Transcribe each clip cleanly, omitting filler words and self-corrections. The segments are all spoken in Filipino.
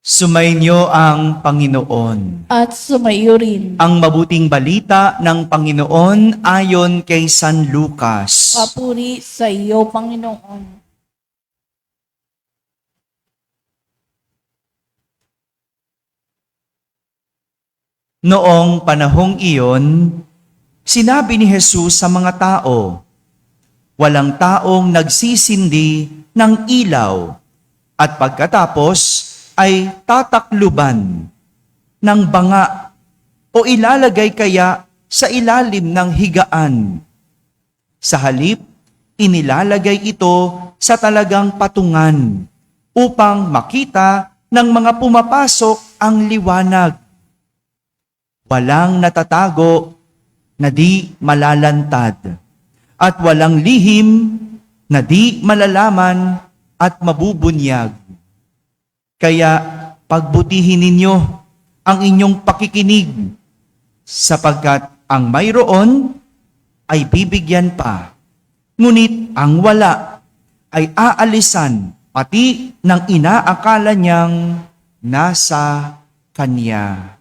Sumainyo ang Panginoon. at sumayo rin. Ang mabuting balita ng Panginoon ayon kay San Lucas. Papuri sa iyo, Panginoon. Noong panahong iyon, sinabi ni Jesus sa mga tao, walang taong nagsisindi ng ilaw at pagkatapos ay tatakluban ng banga o ilalagay kaya sa ilalim ng higaan. Sa halip, inilalagay ito sa talagang patungan upang makita ng mga pumapasok ang liwanag. Walang natatago na di malalantad at walang lihim na di malalaman at mabubunyag. Kaya pagbutihin ninyo ang inyong pakikinig sapagkat ang mayroon ay bibigyan pa. Ngunit ang wala ay aalisan pati ng inaakala niyang nasa kanya.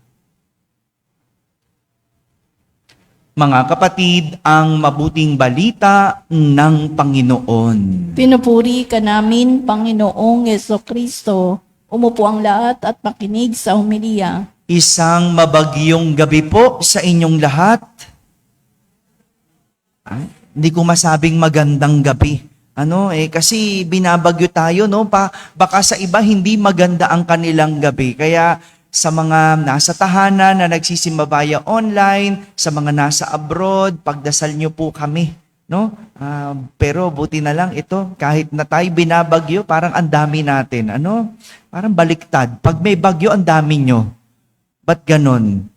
Mga kapatid, ang mabuting balita ng Panginoon. Pinupuri ka namin, Panginoong Jesucristo. Umupo ang lahat at makinig sa homilya. Isang mabagyong gabi po sa inyong lahat. Hindi ko masabing magandang gabi. Kasi binabagyo tayo, no? Baka sa iba hindi maganda ang kanilang gabi. Kaya sa mga nasa tahanan na nagsisimbabaya online, sa mga nasa abroad, pagdasal nyo po kami, no? Pero buti na lang ito, kahit na tayo binabagyo, parang ang dami natin. Parang baliktad. Pag may bagyo, ang dami nyo. Ba't ganon?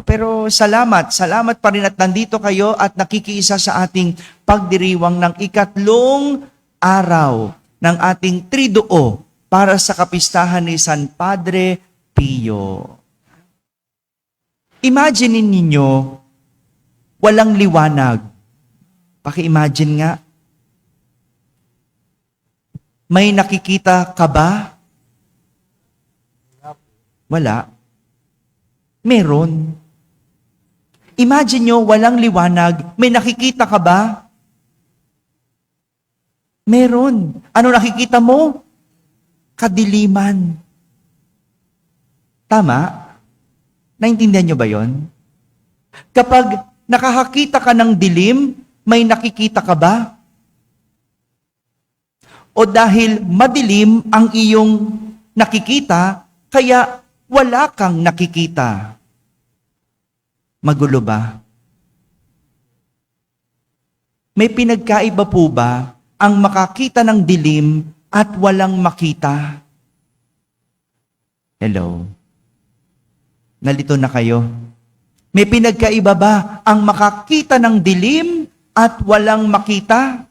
Pero salamat pa rin at nandito kayo at nakikiisa sa ating pagdiriwang ng ikatlong araw ng ating Triduo para sa kapistahan ni San Padre Pio. Imagine ninyo, walang liwanag. Paki-imagine nga. May nakikita ka ba? Wala. Meron. Imagine nyo, walang liwanag. May nakikita ka ba? Meron. Ano nakikita mo? Kadiliman. Tama? Naintindihan nyo ba yon? Kapag nakakakita ka ng dilim, may nakikita ka ba? O dahil madilim ang iyong nakikita, kaya wala kang nakikita? Magulo ba? May pinagkaiba po ba ang makakita ng dilim at walang makita? Hello? Nalito na kayo? May pinagkaiba ba ang makakita ng dilim at walang makita?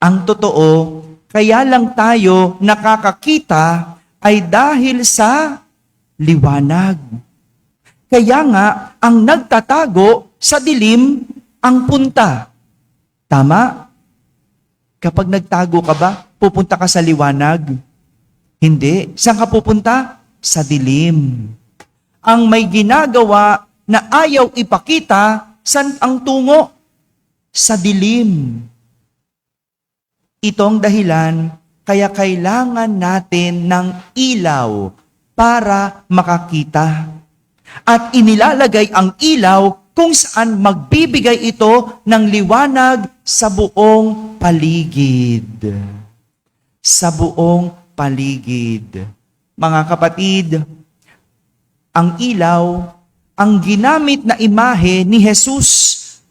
Ang totoo, kaya lang tayo nakakakita ay dahil sa liwanag. Kaya nga, ang nagtatago sa dilim ang punta. Tama? Kapag nagtago ka ba, pupunta ka sa liwanag? Hindi. Saan ka pupunta? Sa dilim. Ang may ginagawa na ayaw ipakita, saan ang tungo? Sa dilim. Ito ang dahilan, kaya kailangan natin ng ilaw para makakita. At inilalagay ang ilaw kung saan magbibigay ito ng liwanag sa buong paligid. Sa buong paligid. Mga kapatid, ang ilaw, ang ginamit na imahe ni Jesus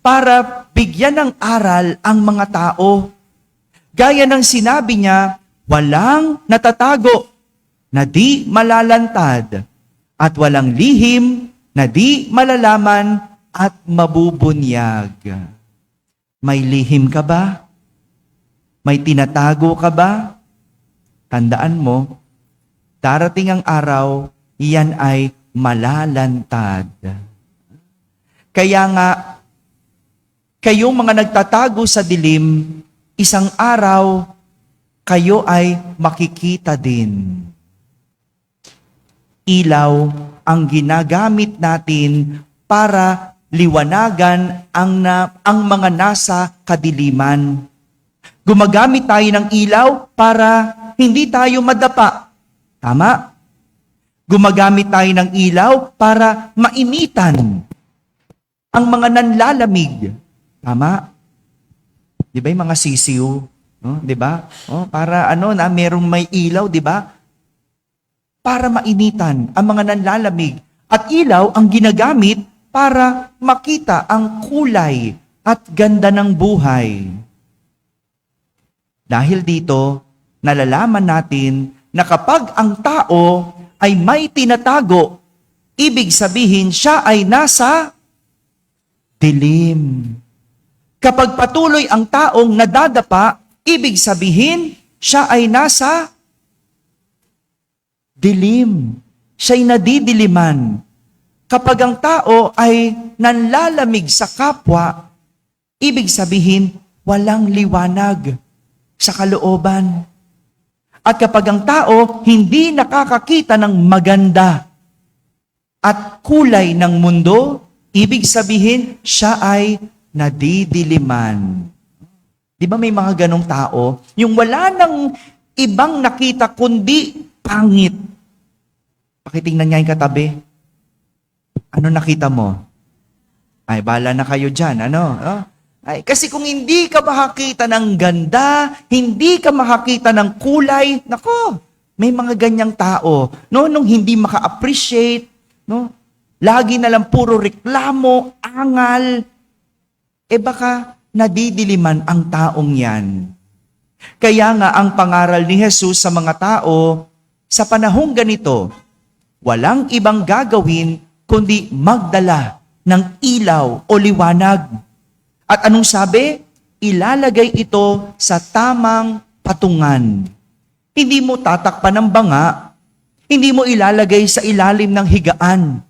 para bigyan ng aral ang mga tao. Gaya ng sinabi niya, walang natatago na di malalantad at walang lihim na di malalaman at mabubunyag. May lihim ka ba? May tinatago ka ba? Tandaan mo, darating ang araw, iyan ay malalantad. Kaya nga, kayong mga nagtatago sa dilim, isang araw, kayo ay makikita din. Ilaw ang ginagamit natin para liwanagan ang mga nasa kadiliman. Gumagamit tayo ng ilaw para hindi tayo madapa. Tama? Gumagamit tayo ng ilaw para mainitan ang mga nanlalamig. Tama? Di ba yung mga sisiw? No? Di ba? Para merong may ilaw, di ba? Para mainitan ang mga nanlalamig. At ilaw ang ginagamit para makita ang kulay at ganda ng buhay. Dahil dito, nalalaman natin na kapag ang tao ay may tinatago, ibig sabihin siya ay nasa dilim. Kapag patuloy ang taong nadadapa, ibig sabihin siya ay nasa dilim. Siya'y nadidiliman. Kapag ang tao ay nanlalamig sa kapwa, ibig sabihin walang liwanag sa kalooban. At kapag ang tao hindi nakakakita ng maganda at kulay ng mundo, ibig sabihin siya ay nadidiliman. Di ba may mga ganong tao? Yung wala nang ibang nakita kundi pangit. Pakitingnan nga yung katabi. Ano nakita mo? Ay, bala na kayo dyan. Ay, kasi kung hindi ka makakita ng ganda, hindi ka makakita ng kulay, nako, may mga ganyang tao, nung hindi maka-appreciate, lagi na lang puro reklamo, angal, baka nadidiliman ang taong yan. Kaya nga ang pangaral ni Jesus sa mga tao, sa panahong ganito, walang ibang gagawin kundi magdala ng ilaw o liwanag. At anong sabi? Ilalagay ito sa tamang patungan. Hindi mo tatakpan ng banga, hindi mo ilalagay sa ilalim ng higaan,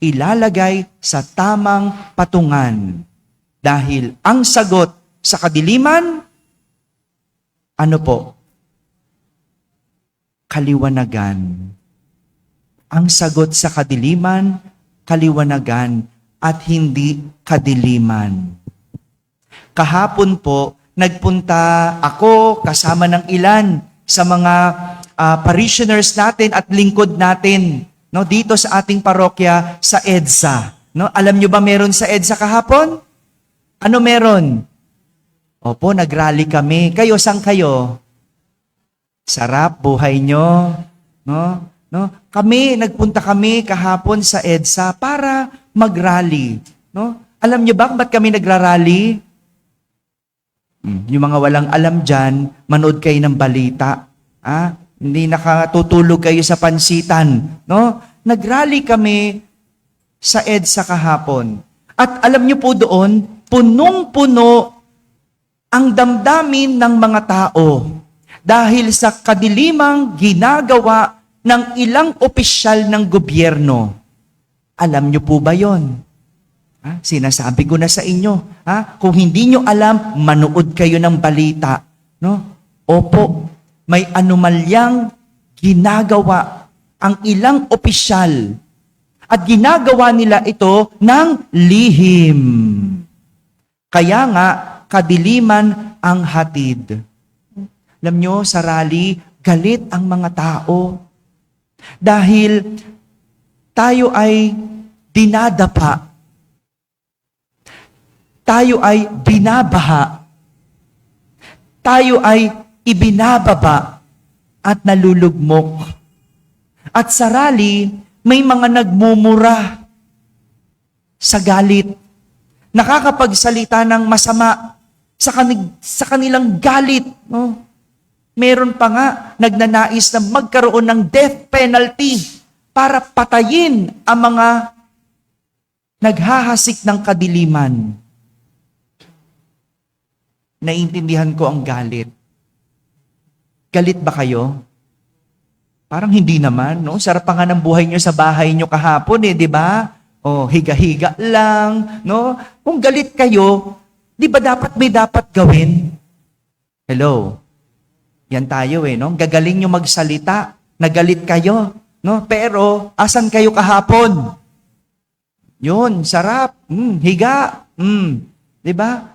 ilalagay sa tamang patungan. Dahil ang sagot sa kadiliman, ano po? Kaliwanagan. Ang sagot sa kadiliman, kaliwanagan at hindi kadiliman. Kahapon po, nagpunta ako kasama ng ilan sa mga parishioners natin at lingkod natin dito sa ating parokya sa EDSA. Alam nyo ba meron sa EDSA kahapon? Ano meron? Opo, nagrally kami. Kayo, saan kayo? Sarap, buhay nyo. Nagpunta kami kahapon sa EDSA para mag-rally. Alam nyo ba ba't kami nagrarally? Yung mga walang alam dyan, manood kayo ng balita. Hindi nakatutulog kayo sa pansitan. Nagrally kami sa EDSA kahapon. At alam nyo po doon, punong-puno ang damdamin ng mga tao dahil sa kadilimang ginagawa ng ilang opisyal ng gobyerno. Alam nyo po ba yon? Sinasabi ko na sa inyo. Kung hindi nyo alam, manood kayo ng balita. Opo, may anomalyang ginagawa ang ilang opisyal. At ginagawa nila ito ng lihim. Kaya nga, kadiliman ang hatid. Alam nyo, sa rally, galit ang mga tao. Dahil tayo ay dinadapa. Tayo ay binabaha. Tayo ay ibinababa at nalulugmok. At sa rally, may mga nagmumura sa galit. Nakakapagsalita ng masama sa kanilang galit. Meron pa nga nagnanais na magkaroon ng death penalty para patayin ang mga naghahasik ng kadiliman. Naiintindihan ko ang galit. Galit ba kayo? Parang hindi naman, Sarap pa nga ng buhay nyo sa bahay nyo kahapon, di ba? Higa-higa lang, Kung galit kayo, di ba dapat may dapat gawin? Hello? Yan tayo no? Gagaling nyo magsalita, nagalit kayo, no? Pero, asan kayo kahapon? Yun, sarap, higa, di ba?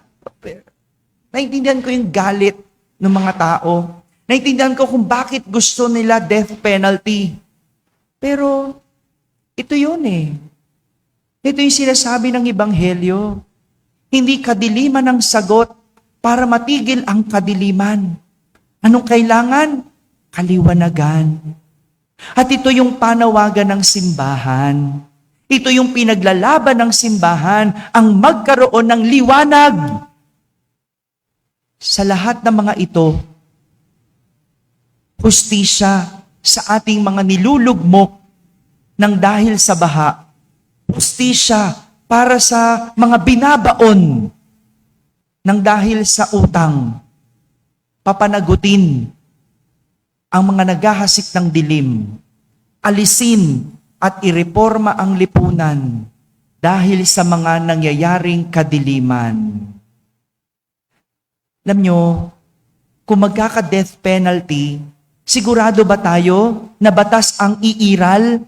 Naintindihan ko yung galit ng mga tao. Naintindihan ko kung bakit gusto nila death penalty. Pero, ito yun Ito yung sinasabi ng Ebanghelyo. Hindi kadiliman ang sagot para matigil ang kadiliman. Anong kailangan? Kaliwanagan. At ito yung panawagan ng simbahan. Ito yung pinaglalaban ng simbahan, ang magkaroon ng liwanag. Sa lahat ng mga ito, hustisya sa ating mga nilulugmok ng dahil sa baha. Hustisya para sa mga binabaon ng dahil sa utang. Papanagutin ang mga naghahasik ng dilim. Alisin at ireporma ang lipunan dahil sa mga nangyayaring kadiliman. Alam nyo, kung magkaka-death penalty, sigurado ba tayo na batas ang iiral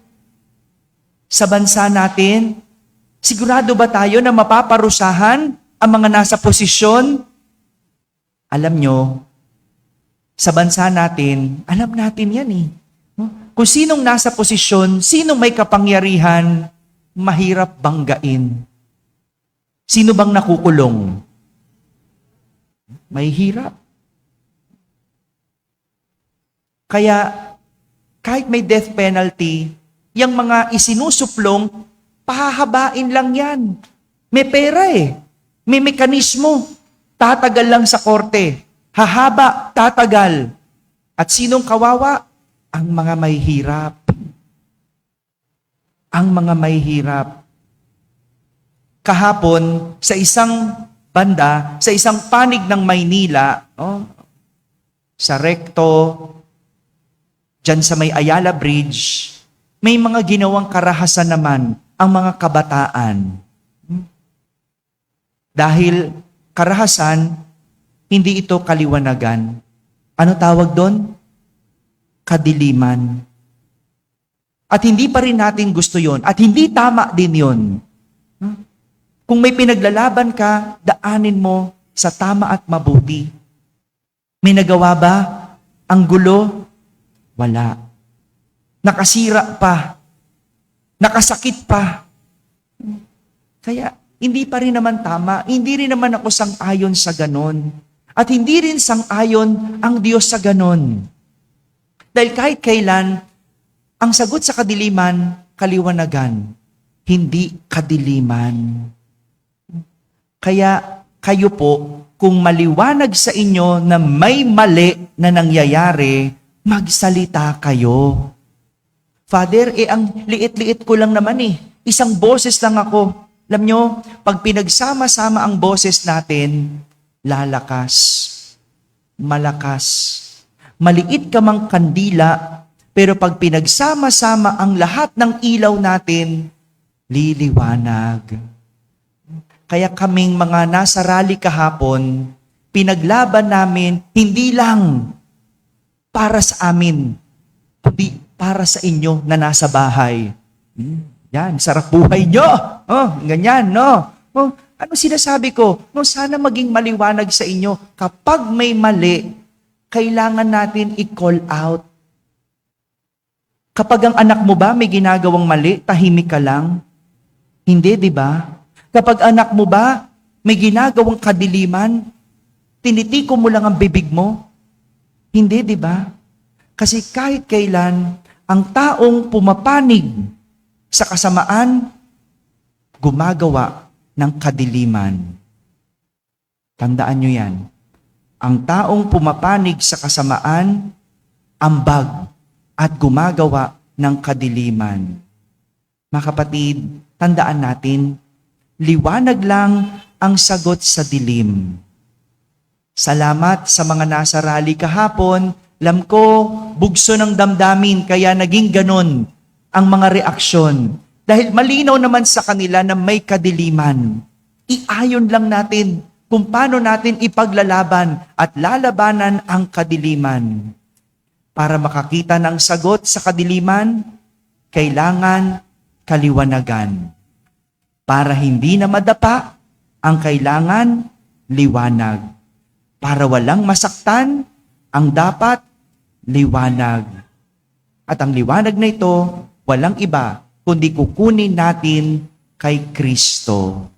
sa bansa natin? Sigurado ba tayo na mapaparusahan ang mga nasa posisyon? Alam nyo, sa bansa natin, alam natin yan Kung sinong nasa posisyon, sinong may kapangyarihan, mahirap banggain. Sino bang nakukulong? May hirap. Kaya, kahit may death penalty, yung mga isinusuplong, pahahabain lang yan. May pera May mekanismo. Tatagal lang sa korte. Hahaba, tatagal. At sinong kawawa? Ang mga may hirap. Ang mga may hirap. Kahapon, sa isang banda, sa isang panig ng Maynila, sa Recto, dyan sa may Ayala Bridge, may mga ginawang karahasan naman ang mga kabataan. Dahil karahasan, hindi ito kaliwanagan. Ano tawag doon? Kadiliman. At hindi pa rin natin gusto yon. At hindi tama din yon. Kung may pinaglalaban ka, daanin mo sa tama at mabuti. May nagawa ba ang gulo? Wala. Nakasira pa. Nakasakit pa. Kaya, hindi pa rin naman tama. Hindi rin naman ako sang-ayon sa ganon. At hindi rin sang-ayon ang Diyos sa ganon. Dahil kahit kailan, ang sagot sa kadiliman, kaliwanagan. Hindi kadiliman. Kaya kayo po, kung maliwanag sa inyo na may mali na nangyayari, magsalita kayo. Father, ang liit-liit ko lang naman Isang boses lang ako. Alam nyo, pag pinagsama-sama ang boses natin, lalakas, malakas. Maliit ka mang kandila, pero pag pinagsama-sama ang lahat ng ilaw natin, liliwanag. Kaya kaming mga nasa rally kahapon, pinaglaban namin hindi lang para sa amin, kundi para sa inyo na nasa bahay. Yan, sarap buhay nyo. Ganyan, no? Ano sinasabi ko? Sana maging maliwanag sa inyo. Kapag may mali, kailangan natin i-call out. Kapag ang anak mo ba may ginagawang mali, tahimik ka lang? Hindi, di ba? Kapag anak mo ba may ginagawang kadiliman, tinitiko mo lang ang bibig mo? Hindi, di ba? Kasi kahit kailan, ang taong pumapanig sa kasamaan, gumagawa ng kadiliman. Tandaan nyo yan. Ang taong pumapanig sa kasamaan, ambag at gumagawa ng kadiliman. Mga kapatid, tandaan natin, liwanag lang ang sagot sa dilim. Salamat sa mga nasa rally kahapon. Alam ko, bugso ng damdamin, kaya naging ganon ang mga reaksyon. Dahil malinaw naman sa kanila na may kadiliman. Iayon lang natin kung paano natin ipaglalaban at lalabanan ang kadiliman. Para makakita ng sagot sa kadiliman, kailangan kaliwanagan. Para hindi na madapa, ang kailangan liwanag. Para walang masaktan, ang dapat liwanag. At ang liwanag na ito, walang iba, kundi kukunin natin kay Kristo.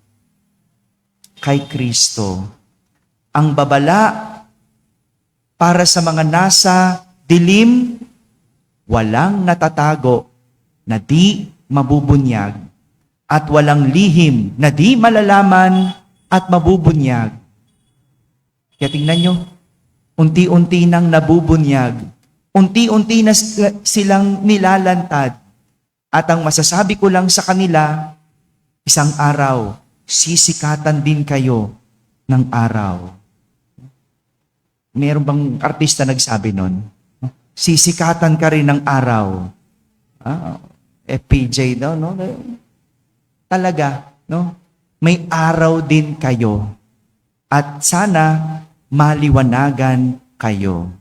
Kay Kristo. Ang babala para sa mga nasa dilim, walang natatago na di mabubunyag at walang lihim na di malalaman at mabubunyag. Kaya tingnan nyo, unti-unti nang nabubunyag, unti-unti na silang nilalantad. At ang masasabi ko lang sa kanila, isang araw, sisikatan din kayo ng araw. Meron bang artista nagsabi nun? Sisikatan ka rin ng araw. FPJ daw, no? Talaga, no? May araw din kayo. At sana maliwanagan kayo.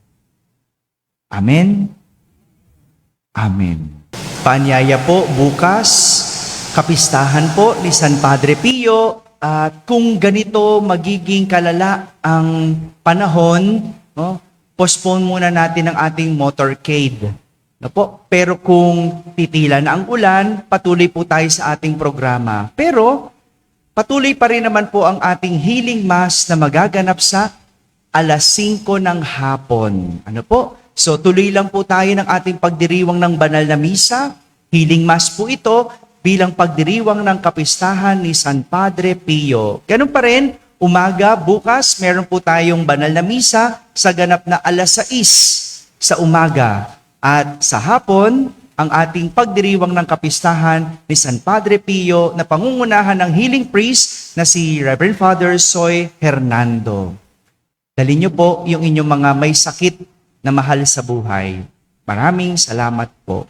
Amen? Amen. Paanyaya po bukas, kapistahan po ni San Padre Pio, at kung ganito magiging kalala ang panahon, no, postpone muna natin ang ating motorcade. No po? Pero kung titila na ang ulan, patuloy po tayo sa ating programa. Pero patuloy pa rin naman po ang ating healing mass na magaganap sa 5:00 ng hapon. Ano po? So tuloy lang po tayo ng ating pagdiriwang ng banal na misa. Healing mass po ito bilang pagdiriwang ng kapistahan ni San Padre Pio. Ganun pa rin, umaga, bukas, meron po tayong banal na misa sa ganap na 6:00 sa umaga. At sa hapon, ang ating pagdiriwang ng kapistahan ni San Padre Pio na pangungunahan ng healing priest na si Reverend Father Soy Hernando. Dalhin niyo po yung inyong mga may sakit na mahal sa buhay. Maraming salamat po.